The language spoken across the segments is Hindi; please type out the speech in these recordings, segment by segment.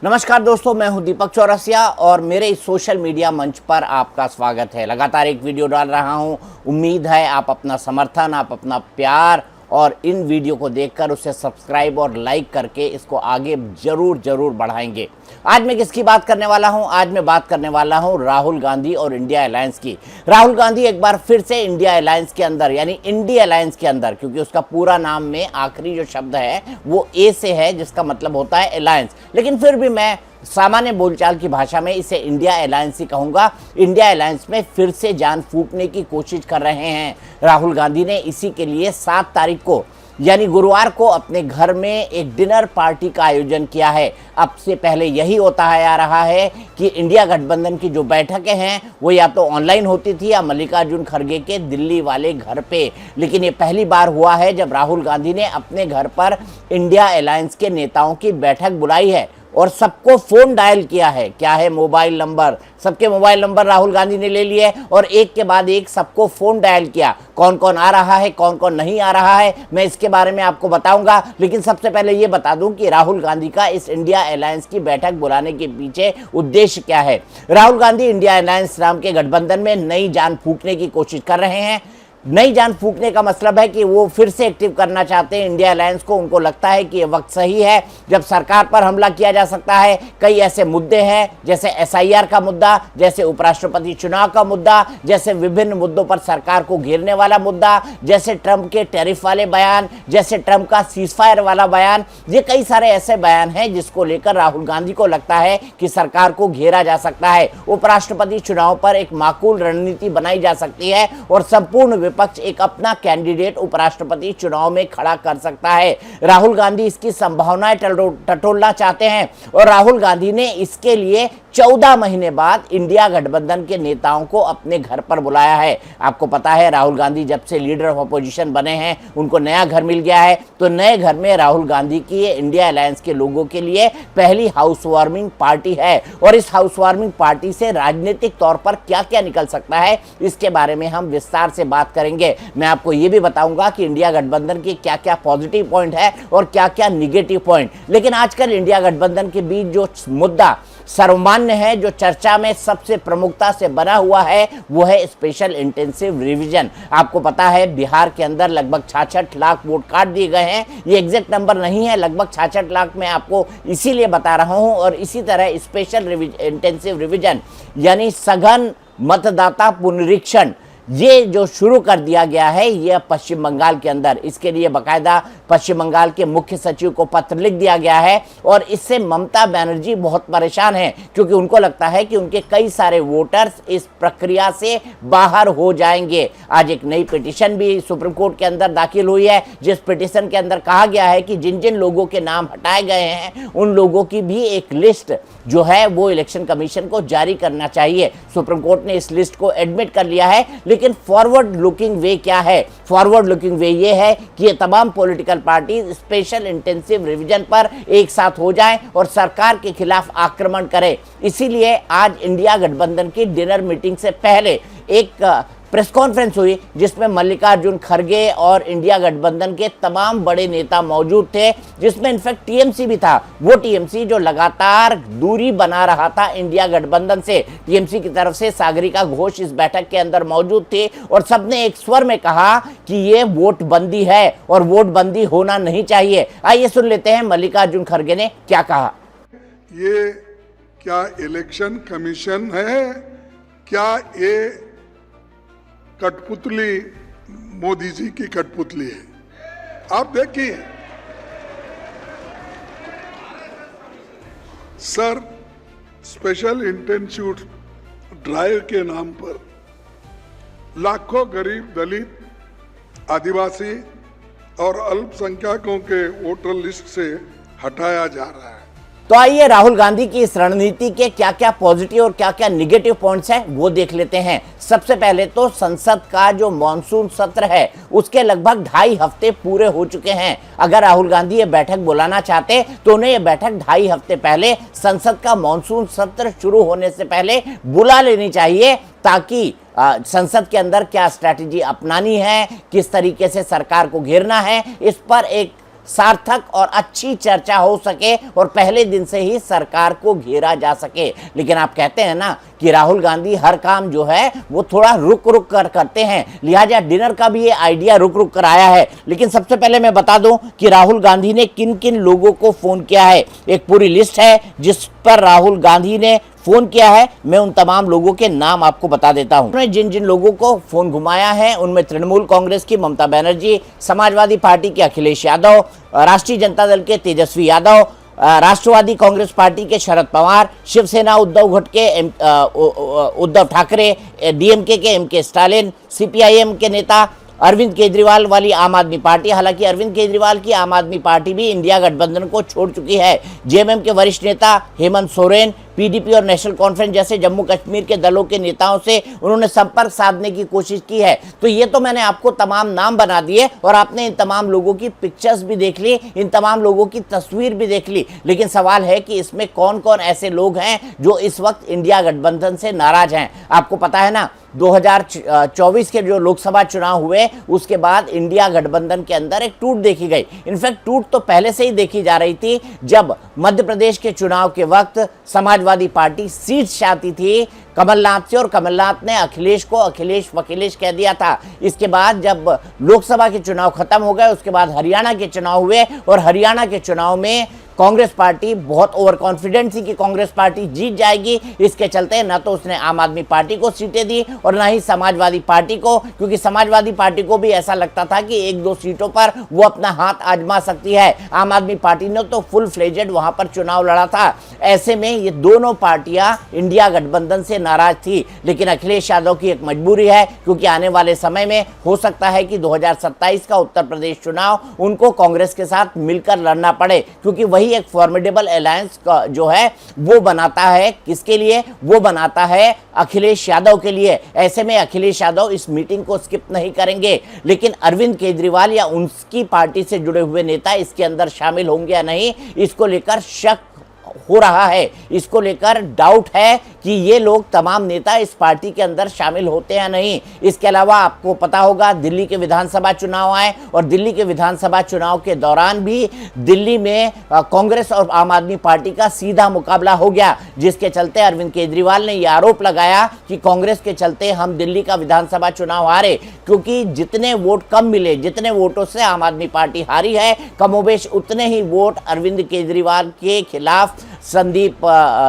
नमस्कार दोस्तों, मैं हूं दीपक चौरसिया और मेरे इस सोशल मीडिया मंच पर आपका स्वागत है। लगातार एक वीडियो डाल रहा हूं। उम्मीद है आप अपना समर्थन, आप अपना प्यार और इन वीडियो को देखकर उसे सब्सक्राइब और लाइक करके इसको आगे जरूर बढ़ाएंगे। आज मैं किसकी बात करने वाला हूं? आज मैं बात करने वाला हूं राहुल गांधी और इंडिया अलायंस की। राहुल गांधी एक बार फिर से इंडिया अलायंस के अंदर यानी इंडिया अलायंस के अंदर, क्योंकि उसका पूरा नाम में आखिरी जो शब्द है वो ए से है, जिसका मतलब होता है अलायंस, लेकिन फिर भी मैं सामान्य बोलचाल की भाषा में इसे इंडिया अलायंस ही कहूंगा। इंडिया अलायंस में फिर से जान फूंकने की कोशिश कर रहे हैं राहुल गांधी ने। इसी के लिए 7 तारीख को यानी गुरुवार को अपने घर में एक डिनर पार्टी का आयोजन किया है। अब से पहले यही होता आ रहा है कि इंडिया गठबंधन की जो बैठकें हैं वो या तो ऑनलाइन होती थी या मल्लिकार्जुन खड़गे के दिल्ली वाले घर पे, लेकिन ये पहली बार हुआ है जब राहुल गांधी ने अपने घर पर इंडिया अलायंस के नेताओं की बैठक बुलाई है और सबको फोन डायल किया है। क्या है? मोबाइल नंबर, सबके मोबाइल नंबर राहुल गांधी ने ले लिए और एक के बाद एक सबको फोन डायल किया। कौन कौन आ रहा है, कौन कौन नहीं आ रहा है, मैं इसके बारे में आपको बताऊंगा। लेकिन सबसे पहले ये बता दूं कि राहुल गांधी का इस इंडिया अलायंस की बैठक बुलाने के पीछे उद्देश्य क्या है। राहुल गांधी इंडिया अलायंस नाम के गठबंधन में नई जान फूंकने की कोशिश कर रहे हैं। नई जान फूंकने का मतलब है कि वो फिर से एक्टिव करना चाहते हैं इंडिया अलायंस को। उनको लगता है कि ये वक्त सही है जब सरकार पर हमला किया जा सकता है। कई ऐसे मुद्दे हैं जैसे एसआईआर का मुद्दा, जैसे उपराष्ट्रपति चुनाव का मुद्दा, जैसे विभिन्न मुद्दों पर सरकार को घेरने वाला मुद्दा, जैसे ट्रंप के टैरिफ वाले बयान, जैसे ट्रंप का सीजफायर वाला बयान। ये कई सारे ऐसे बयान हैं जिसको लेकर राहुल गांधी को लगता है कि सरकार को घेरा जा सकता है। उपराष्ट्रपति चुनाव पर एक माकूल रणनीति बनाई जा सकती है और संपूर्ण पक्ष एक अपना कैंडिडेट उपराष्ट्रपति चुनाव में खड़ा कर सकता है। राहुल गांधी इसकी संभावनाएं टटोलना चाहते हैं और राहुल गांधी ने इसके लिए 14 महीने बाद इंडिया गठबंधन के नेताओं को अपने घर पर बुलाया है। आपको पता है राहुल गांधी जब से लीडर ऑफ अपोजिशन बने हैं उनको नया घर मिल गया है, तो नए घर में राहुल गांधी की इंडिया अलायंस के लोगों के लिए पहली हाउस वार्मिंग पार्टी है। और इस हाउस वार्मिंग पार्टी से राजनीतिक तौर पर क्या क्या निकल सकता है इसके बारे में हम विस्तार से बात करेंगे। मैं आपको यह भी बताऊंगा कि इंडिया गठबंधन के क्या क्या पॉजिटिव पॉइंट है और क्या क्या निगेटिव पॉइंट। लेकिन आजकल इंडिया गठबंधन के बीच जो मुद्दा सर्वमान्य है, जो चर्चा में सबसे प्रमुखता से बना हुआ है, वो है स्पेशल इंटेंसिव रिवीजन। आपको पता है बिहार के अंदर लगभग 66 लाख वोट काट दिए गए हैं। ये एग्जैक्ट नंबर नहीं है, लगभग 66 लाख मैं आपको इसीलिए बता रहा हूं। और इसी तरह स्पेशल इंटेंसिव रिवीजन यानी सघन मतदाता पुनरीक्षण ये जो शुरू कर दिया गया है ये पश्चिम बंगाल के अंदर, इसके लिए बकायदा पश्चिम बंगाल के मुख्य सचिव को पत्र लिख दिया गया है। और इससे ममता बनर्जी बहुत परेशान हैं क्योंकि उनको लगता है कि उनके कई सारे वोटर्स इस प्रक्रिया से बाहर हो जाएंगे। आज एक नई पिटीशन भी सुप्रीम कोर्ट के अंदर दाखिल हुई है, जिस पिटीशन के अंदर कहा गया है कि जिन जिन लोगों के नाम हटाए गए हैं उन लोगों की भी एक लिस्ट जो है वो इलेक्शन कमीशन को जारी करना चाहिए। सुप्रीम कोर्ट ने इस लिस्ट को एडमिट कर लिया है। लेकिन फॉरवर्ड लुकिंग वे क्या है? फॉरवर्ड लुकिंग वे ये है कि ये तमाम political party special intensive revision पर एक साथ हो जाएं और सरकार के खिलाफ आक्रमण करें। इसीलिए आज इंडिया गठबंधन की डिनर मीटिंग से पहले एक प्रेस कॉन्फ्रेंस हुई जिसमें मल्लिकार्जुन खड़गे और इंडिया गठबंधन के तमाम बड़े नेता मौजूद थे, जिसमें इनफैक्ट टीएमसी भी था। वो टीएमसी जो लगातार दूरी बना रहा था इंडिया गठबंधन से। टीएमसी की तरफ से सागरिका घोष इस बैठक के अंदर मौजूद थे और सबने एक स्वर में कहा कि ये वोट बंदी है और वोट बंदी होना नहीं चाहिए। आइए सुन लेते हैं मल्लिकार्जुन खड़गे ने क्या कहा। ये क्या इलेक्शन कमीशन है? क्या ये कठपुतली मोदी जी की कठपुतली है? आप देखिए सर, स्पेशल इंटेंसिव ड्राइव के नाम पर लाखों गरीब, दलित, आदिवासी और अल्पसंख्यकों के वोटर लिस्ट से हटाया जा रहा है। तो आइए राहुल गांधी की इस रणनीति के क्या क्या पॉजिटिव और क्या क्या निगेटिव पॉइंट्स हैं वो देख लेते हैं। सबसे पहले तो संसद का जो मॉनसून सत्र है उसके लगभग 2.5 हफ्ते पूरे हो चुके हैं। अगर राहुल गांधी ये बैठक बुलाना चाहते तो उन्हें ये बैठक 2.5 हफ्ते पहले संसद का मॉनसून सत्र शुरू होने से पहले बुला लेनी चाहिए, ताकि संसद के अंदर क्या स्ट्रैटेजी अपनानी है, किस तरीके से सरकार को घेरना है, इस पर एक सार्थक और अच्छी चर्चा हो सके और पहले दिन से ही सरकार को घेरा जा सके। लेकिन आप कहते हैं ना कि राहुल गांधी हर काम जो है वो थोड़ा रुक रुक कर करते हैं, लिहाजा डिनर का भी ये आइडिया रुक रुक कर आया है। लेकिन सबसे पहले मैं बता दूं कि राहुल गांधी ने किन किन लोगों को फोन किया है। एक पूरी लिस्ट है जिस पर राहुल गांधी ने फोन किया है, मैं उन तमाम लोगों के नाम आपको बता देता हूं। उन्होंने जिन जिन लोगों को फोन घुमाया है उनमें तृणमूल कांग्रेस की ममता बनर्जी, समाजवादी पार्टी के अखिलेश यादव, राष्ट्रीय जनता दल के तेजस्वी यादव, राष्ट्रवादी कांग्रेस पार्टी के शरद पवार, शिवसेना उद्धव ठाकरे, डीएमके के एमके स्टालिन, सीपीआईएम के नेता अरविंद केजरीवाल वाली आम आदमी पार्टी। हालांकि अरविंद केजरीवाल की आम आदमी पार्टी भी इंडिया गठबंधन को छोड़ चुकी है। जेएमएम के वरिष्ठ नेता हेमंत सोरेन, पीडीपी और नेशनल कॉन्फ्रेंस जैसे जम्मू कश्मीर के दलों के नेताओं से उन्होंने संपर्क साधने की कोशिश की है। तो ये तो मैंने आपको तमाम नाम बना दिए और आपने इन तमाम लोगों की पिक्चर्स भी देख ली, इन तमाम लोगों की तस्वीर भी देख ली। लेकिन सवाल है कि इसमें कौन कौन ऐसे लोग हैं जो इस वक्त इंडिया गठबंधन से नाराज हैं। आपको पता है ना 2024 के जो लोकसभा चुनाव हुए उसके बाद इंडिया गठबंधन के अंदर एक टूट देखी गई। इनफैक्ट टूट तो पहले से ही देखी जा रही थी जब मध्य प्रदेश के चुनाव के वक्त समाजवादी पार्टी सीट चाहती थी कमलनाथ से और कमलनाथ ने अखिलेश को अखिलेश वकीलेश कह दिया था। इसके बाद जब लोकसभा के चुनाव खत्म हो गए उसके बाद हरियाणा के चुनाव हुए और हरियाणा के चुनाव में कांग्रेस पार्टी बहुत ओवर कॉन्फिडेंट थी कि कांग्रेस पार्टी जीत जाएगी। इसके चलते न तो उसने आम आदमी पार्टी को सीटें दी और न ही समाजवादी पार्टी को, क्योंकि समाजवादी पार्टी को भी ऐसा लगता था कि एक दो सीटों पर वो अपना हाथ आजमा सकती है। आम आदमी पार्टी ने तो फुल फ्लेजेड वहां पर चुनाव लड़ा था। ऐसे में ये दोनों पार्टियां इंडिया गठबंधन से नाराज थी। लेकिन अखिलेश यादव की एक मजबूरी है क्योंकि आने वाले समय में हो सकता है कि 2027 का उत्तर प्रदेश चुनाव उनको कांग्रेस के साथ मिलकर लड़ना पड़े, क्योंकि वही एक फॉर्मिडेबल अलायंस का जो है वो बनाता है। किसके लिए? वो बनाता है अखिलेश यादव के लिए। ऐसे में अखिलेश यादव इस मीटिंग को स्किप नहीं करेंगे। लेकिन अरविंद केजरीवाल या उनकी पार्टी से जुड़े हुए नेता इसके अंदर शामिल होंगे या नहीं, इसको लेकर शक हो रहा है, इसको लेकर डाउट है कि ये लोग तमाम नेता इस पार्टी के अंदर शामिल होते हैं नहीं। इसके अलावा आपको पता होगा दिल्ली के विधानसभा चुनाव आए और दिल्ली के विधानसभा चुनाव के दौरान भी दिल्ली में कांग्रेस और आम आदमी पार्टी का सीधा मुकाबला हो गया, जिसके चलते अरविंद केजरीवाल ने यह आरोप लगाया कि कांग्रेस के चलते हम दिल्ली का विधानसभा चुनाव हारे, क्योंकि जितने वोट कम मिले, जितने वोटों से आम आदमी पार्टी हारी है, कमोबेश उतने ही वोट अरविंद केजरीवाल के खिलाफ संदीप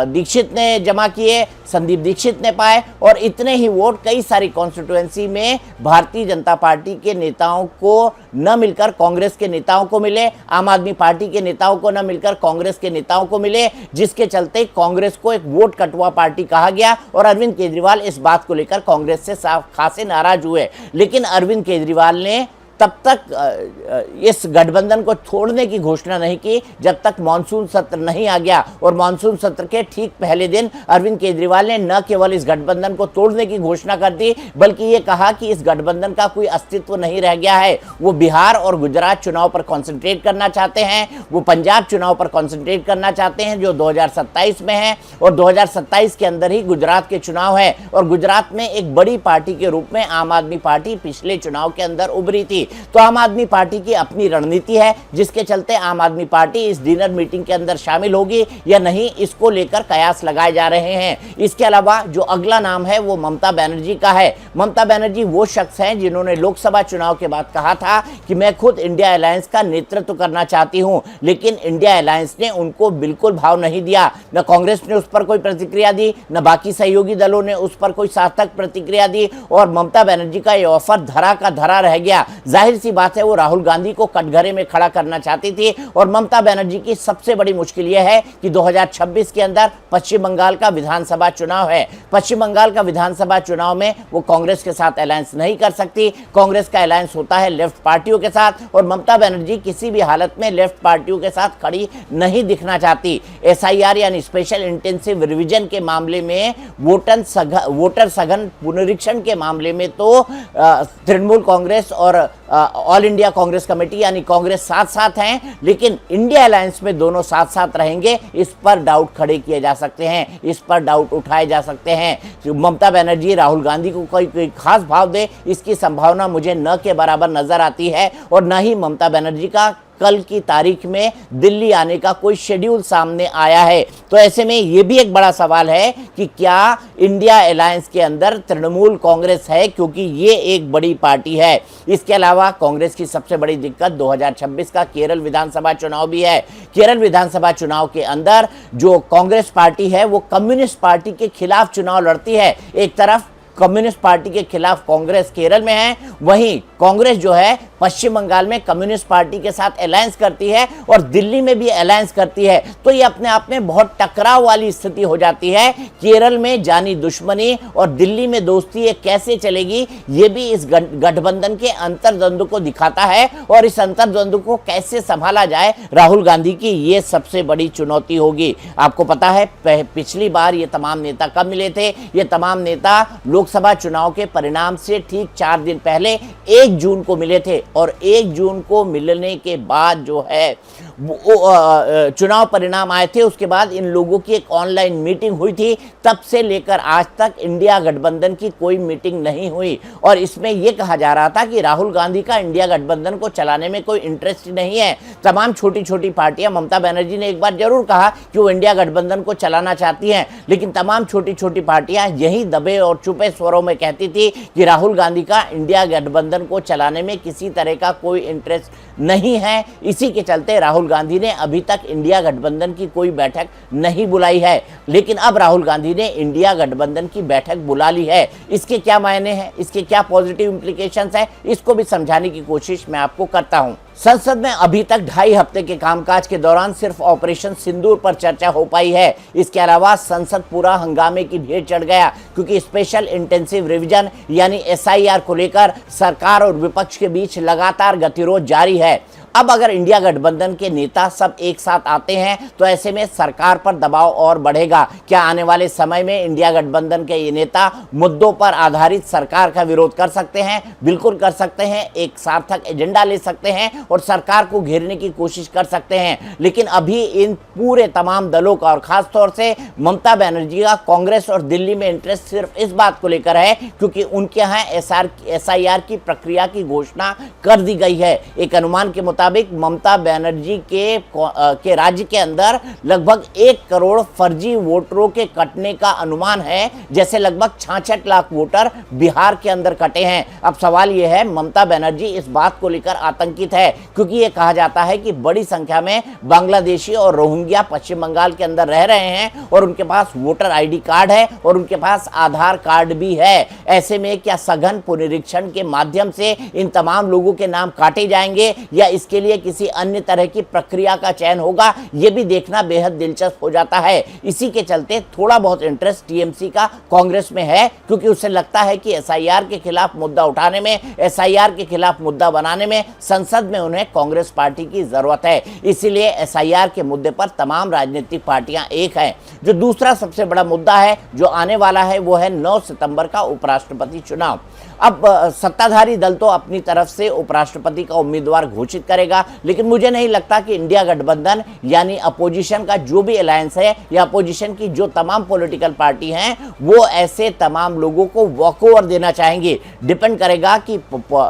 दीक्षित ने जमा किए, संदीप दीक्षित ने पाए और इतने ही वोट कई सारी कॉन्स्टिट्यूएंसी में भारतीय जनता पार्टी के नेताओं को न मिलकर कांग्रेस के नेताओं को मिले, आम आदमी पार्टी के नेताओं को न मिलकर कांग्रेस के नेताओं को मिले, जिसके चलते कांग्रेस को एक वोट कटुआ पार्टी कहा गया और अरविंद केजरीवाल इस बात को लेकर कांग्रेस से खासे नाराज हुए। लेकिन अरविंद केजरीवाल ने तब तक इस गठबंधन को छोड़ने की घोषणा नहीं की जब तक मानसून सत्र नहीं आ गया। और मानसून सत्र के ठीक पहले दिन अरविंद केजरीवाल ने न केवल इस गठबंधन को तोड़ने की घोषणा कर दी, बल्कि ये कहा कि इस गठबंधन का कोई अस्तित्व नहीं रह गया है। वो बिहार और गुजरात चुनाव पर कॉन्सेंट्रेट करना चाहते हैं, वो पंजाब चुनाव पर कॉन्सेंट्रेट करना चाहते हैं जो 2027 में है, और 2027 के अंदर ही गुजरात के चुनाव है। और गुजरात में एक बड़ी पार्टी के रूप में आम आदमी पार्टी पिछले चुनाव के अंदर उभरी थी। तो आम आदमी पार्टी की अपनी रणनीति है, जिसके चलते आम आदमी पार्टी इस डिनर मीटिंग के अंदर शामिल होगी या नहीं, इसको लेकर कयास लगाए जा रहे हैं। इसके अलावा जो अगला नाम है वो ममता बनर्जी का है। ममता बनर्जी वो शख्स हैं जिन्होंने लोकसभा चुनाव के बाद कहा था कि मैं खुद इंडिया अलायंस का नेतृत्व करना चाहती हूं, लेकिन इंडिया अलायंस ने उनको बिल्कुल भाव नहीं दिया। न कांग्रेस ने उस पर कोई प्रतिक्रिया दी, न बाकी सहयोगी दलों ने उस पर कोई सार्थक प्रतिक्रिया दी, और ममता बनर्जी का यह ऑफर धरा का धरा रह गया। जाहिर सी बात है वो राहुल गांधी को कटघरे में खड़ा करना चाहती थी। और ममता बनर्जी की सबसे बड़ी मुश्किल यह है कि 2026 के अंदर पश्चिम बंगाल का विधानसभा चुनाव है। पश्चिम बंगाल का विधानसभा चुनाव में वो कांग्रेस के साथ अलायंस नहीं कर सकती। कांग्रेस का अलायंस होता है लेफ्ट पार्टियों के साथ, और ममता बनर्जी किसी भी हालत में लेफ्ट पार्टियों के साथ खड़ी नहीं दिखना चाहती। एसआईआर यानी स्पेशल इंटेंसिव रिवीजन के मामले में, वोटर सघन पुनरीक्षण के मामले में तो तृणमूल कांग्रेस और ऑल इंडिया कांग्रेस कमेटी यानी कांग्रेस साथ साथ हैं, लेकिन इंडिया अलायंस में दोनों साथ साथ रहेंगे, इस पर डाउट खड़े किए जा सकते हैं, इस पर डाउट उठाए जा सकते हैं। ममता बनर्जी राहुल गांधी को कोई खास भाव दे, इसकी संभावना मुझे न के बराबर नजर आती है, और न ही ममता बनर्जी का कल की तारीख में दिल्ली आने का कोई शेड्यूल सामने आया है। तो ऐसे में ये भी एक बड़ा सवाल है कि क्या इंडिया अलायंस के अंदर तृणमूल कांग्रेस है, क्योंकि ये एक बड़ी पार्टी है। इसके अलावा कांग्रेस की सबसे बड़ी दिक्कत 2026 का केरल विधानसभा चुनाव भी है। केरल विधानसभा चुनाव के अंदर जो कांग्रेस पार्टी है वो कम्युनिस्ट पार्टी के खिलाफ चुनाव लड़ती है। एक तरफ कम्युनिस्ट पार्टी के खिलाफ कांग्रेस केरल में है, वहीं कांग्रेस जो है पश्चिम बंगाल में कम्युनिस्ट पार्टी के साथ अलायंस करती है और दिल्ली में भी अलायंस करती है। तो ये अपने आप में बहुत टकराव वाली स्थिति हो जाती है। केरल में जानी दुश्मनी और दिल्ली में दोस्ती ये कैसे चलेगी, ये भी इस गठबंधन के अंतर्द्वंद को दिखाता है। और इस अंतर्द्वंद को कैसे संभाला जाए, राहुल गांधी की ये सबसे बड़ी चुनौती होगी। आपको पता है पिछली बार ये तमाम नेता कब मिले थे? ये तमाम नेता लोकसभा चुनाव के परिणाम से ठीक 4 दिन पहले 1 जून को मिले थे और 1 जून को मिलने के बाद जो है चुनाव परिणाम आए थे, उसके बाद इन लोगों की एक ऑनलाइन मीटिंग हुई थी। तब से लेकर आज तक इंडिया गठबंधन की कोई मीटिंग नहीं हुई और इसमें यह कहा जा रहा था कि राहुल गांधी का इंडिया गठबंधन को चलाने में कोई इंटरेस्ट नहीं है। तमाम छोटी छोटी पार्टियां, ममता बनर्जी ने एक बार जरूर कहा कि वो इंडिया गठबंधन को चलाना चाहती हैं, लेकिन तमाम छोटी छोटी पार्टियां यही दबे और चुपे स्वरों में कहती थी कि राहुल गांधी का इंडिया गठबंधन को चलाने में किसी तरह का कोई इंटरेस्ट नहीं है। इसी के चलते राहुल गांधी ने अभी तक इंडिया गठबंधन की कोई बैठक नहीं बुलाई है, लेकिन अब राहुल गांधी ने इंडिया गठबंधन की बैठक बुला ली है। इसके क्या मायने हैं, इसके क्या पॉजिटिव इंप्लीकेशंस हैं, इसको भी समझाने की कोशिश मैं आपको करता हूं। संसद में अभी तक 2.5 हफ्ते के कामकाज के दौरान सिर्फ ऑपरेशन सिंदूर पर चर्चा हो पाई है। इसके अलावा संसद पूरा हंगामे की भेंट चढ़ गया, क्योंकि स्पेशल इंटेंसिव रिवीजन यानी SIR को लेकर सरकार और विपक्ष के बीच लगातार गतिरोध जारी है। अब अगर इंडिया गठबंधन के नेता सब एक साथ आते हैं तो ऐसे में सरकार पर दबाव और बढ़ेगा। क्या आने वाले समय में इंडिया गठबंधन के ये नेता मुद्दों पर आधारित सरकार का विरोध कर सकते हैं? बिल्कुल कर सकते हैं। एक सार्थक एजेंडा ले सकते हैं और सरकार को घेरने की कोशिश कर सकते हैं। लेकिन अभी इन पूरे तमाम दलों का और खास तौर से ममता बनर्जी का कांग्रेस और दिल्ली में इंटरेस्ट सिर्फ इस बात को लेकर है क्योंकि उनके यहाँ SIR की प्रक्रिया की घोषणा कर दी गई है। एक अनुमान के मुताबिक ममता बनर्जी के राज्य के अंदर लगभग 1 करोड़ फर्जी वोटरों के कटने का अनुमान है, जैसे लगभग 66 लाख वोटर बिहार के अंदर कटे हैं। अब सवाल यह है, ममता बनर्जी इस बात को लेकर आतंकित है क्योंकि यह कहा जाता है कि बड़ी संख्या में बांग्लादेशी और रोहिंग्या पश्चिम बंगाल के अंदर रह रहे हैं और उनके पास वोटर ID कार्ड है और उनके पास आधार कार्ड भी है। ऐसे में क्या सघन पुनरीक्षण के माध्यम से इन तमाम लोगों के नाम काटे जाएंगे या इसके लिए किसी अन्य तरह की प्रक्रिया का चयन होगा, यह भी देखना बेहद दिलचस्प हो जाता है। इसी के चलते थोड़ा बहुत इंटरेस्ट TMC का कांग्रेस में है, क्योंकि उसे लगता है कि SIR के खिलाफ मुद्दा उठाने में, SIR के खिलाफ मुद्दा बनाने में संसद में उन्हें कांग्रेस पार्टी की जरूरत है। इसीलिए SIR के मुद्दे पर तमाम राजनीतिक पार्टियां एक हैं। जो दूसरा सबसे बड़ा मुद्दा है जो आने वाला है वो है 9 सितंबर का उपराष्ट्रपति चुनाव। अब सत्ताधारी दल तो अपनी तरफ से उपराष्ट्रपति का उम्मीदवार घोषित करेगा, लेकिन मुझे नहीं लगता कि इंडिया गठबंधन यानी अपोजिशन का जो भी अलायंस है या अपोजिशन की जो तमाम पॉलिटिकल पार्टी हैं वो ऐसे तमाम लोगों को वॉकओवर देना चाहेंगे। डिपेंड करेगा कि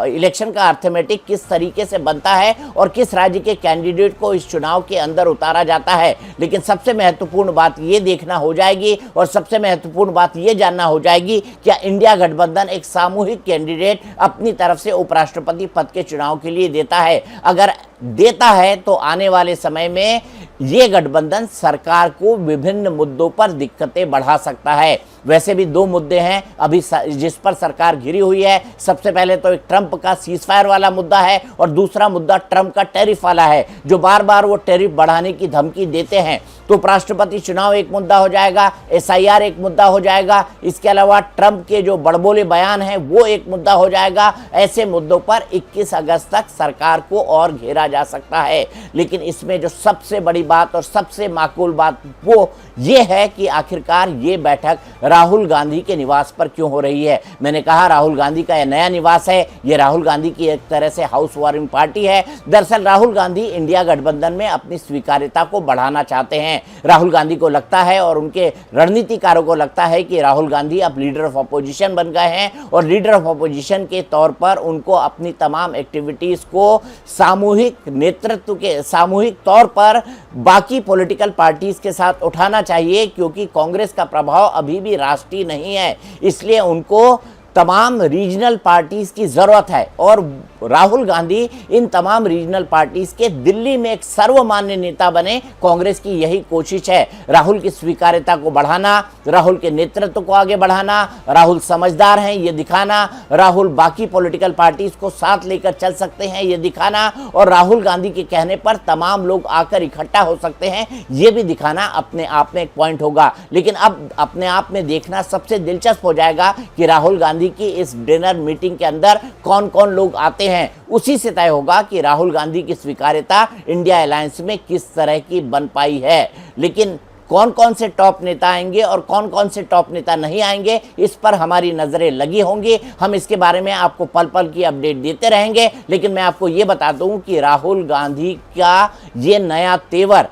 इलेक्शन का अर्थमेटिक किस तरीके से बनता है और किस राज्य के कैंडिडेट को इस चुनाव के अंदर उतारा जाता है। लेकिन सबसे महत्वपूर्ण बात ये देखना हो जाएगी और सबसे महत्वपूर्ण बात ये जानना हो जाएगी क्या इंडिया गठबंधन एक सामूहिक कैंडिडेट अपनी तरफ से उपराष्ट्रपति पद के चुनाव के लिए देता है। अगर देता है तो आने वाले समय में ये गठबंधन सरकार को विभिन्न मुद्दों पर दिक्कतें बढ़ा सकता है। वैसे भी 2 मुद्दे हैं अभी जिस पर सरकार घिरी हुई है। सबसे पहले तो एक ट्रंप का सीजफायर वाला मुद्दा है और दूसरा मुद्दा ट्रंप का टैरिफ वाला है, जो बार बार वो टैरिफ बढ़ाने की धमकी देते हैं। तो उपराष्ट्रपति चुनाव एक मुद्दा हो जाएगा, SIR एक मुद्दा हो जाएगा, इसके अलावा ट्रंप के जो बड़बोले बयान हैं वो एक मुद्दा हो जाएगा। ऐसे मुद्दों पर 21 अगस्त तक सरकार को और घेरा जा सकता है। लेकिन इसमें जो सबसे बड़ी बात और सबसे माकूल बात वो ये है कि आखिरकार ये बैठक राहुल गांधी के निवास पर क्यों हो रही है। मैंने कहा राहुल गांधी का यह नया निवास है, ये राहुल गांधी की एक तरह से हाउस वार्मिंग पार्टी है। दरअसल राहुल गांधी इंडिया गठबंधन में अपनी स्वीकार्यता को बढ़ाना चाहते हैं। राहुल गांधी को लगता है और उनके रणनीतिकारों को लगता है कि राहुल गांधी अब लीडर ऑफ अपोजिशन बन गए हैं और लीडर ऑफ अपोजिशन के तौर पर उनको अपनी तमाम एक्टिविटीज को सामूहिक नेतृत्व के सामूहिक तौर पर बाकी पॉलिटिकल पार्टीज के साथ उठाना चाहिए, क्योंकि कांग्रेस का प्रभाव अभी भी राष्ट्रीय नहीं है, इसलिए उनको तमाम रीजनल पार्टीज की जरूरत है। और राहुल गांधी इन तमाम रीजनल पार्टीज के दिल्ली में एक सर्वमान्य नेता बने, कांग्रेस की यही कोशिश है। राहुल की स्वीकार्यता को बढ़ाना, राहुल के नेतृत्व को आगे बढ़ाना, राहुल समझदार हैं ये दिखाना, राहुल बाकी पॉलिटिकल पार्टीज को साथ लेकर चल सकते हैं ये दिखाना, और राहुल गांधी के कहने पर तमाम लोग आकर इकट्ठा हो सकते हैं ये भी दिखाना अपने आप में एक पॉइंट होगा। लेकिन अब अपने आप में देखना सबसे दिलचस्प हो जाएगा कि राहुल गांधी की इस डिनर मीटिंग के अंदर कौन कौन लोग आते हैं। उसी से तय होगा कि राहुल गांधी की स्वीकार्यता इंडिया अलायंस में किस तरह की बन पाई है। लेकिन कौन कौन से टॉप नेता आएंगे और कौन कौन से टॉप नेता नहीं आएंगे, इस पर हमारी नजरें लगी होंगी। हम इसके बारे में आपको पल पल की अपडेट देते रहेंगे। लेकिन मैं आपको ये बता दूं कि राहुल गांधी का ये नया तेवर,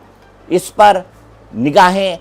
इस पर निगाहें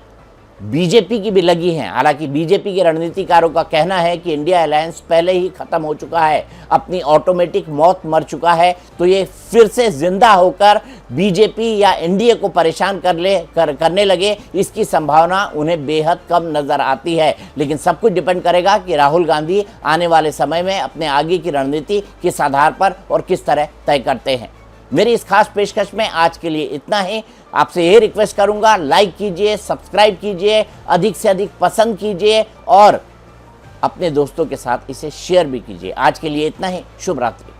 बीजेपी की भी लगी हैं। हालांकि बीजेपी के रणनीतिकारों का कहना है कि इंडिया अलायंस पहले ही खत्म हो चुका है, अपनी ऑटोमेटिक मौत मर चुका है, तो ये फिर से जिंदा होकर बीजेपी या एनडीए को परेशान करने लगे, इसकी संभावना उन्हें बेहद कम नजर आती है। लेकिन सब कुछ डिपेंड करेगा कि राहुल गांधी आने वाले समय में अपने आगे की रणनीति किस आधार पर और किस तरह तय करते हैं। मेरी इस खास पेशकश में आज के लिए इतना ही। आपसे यह रिक्वेस्ट करूंगा, लाइक कीजिए, सब्सक्राइब कीजिए, अधिक से अधिक पसंद कीजिए और अपने दोस्तों के साथ इसे शेयर भी कीजिए। आज के लिए इतना ही। शुभ रात्रि।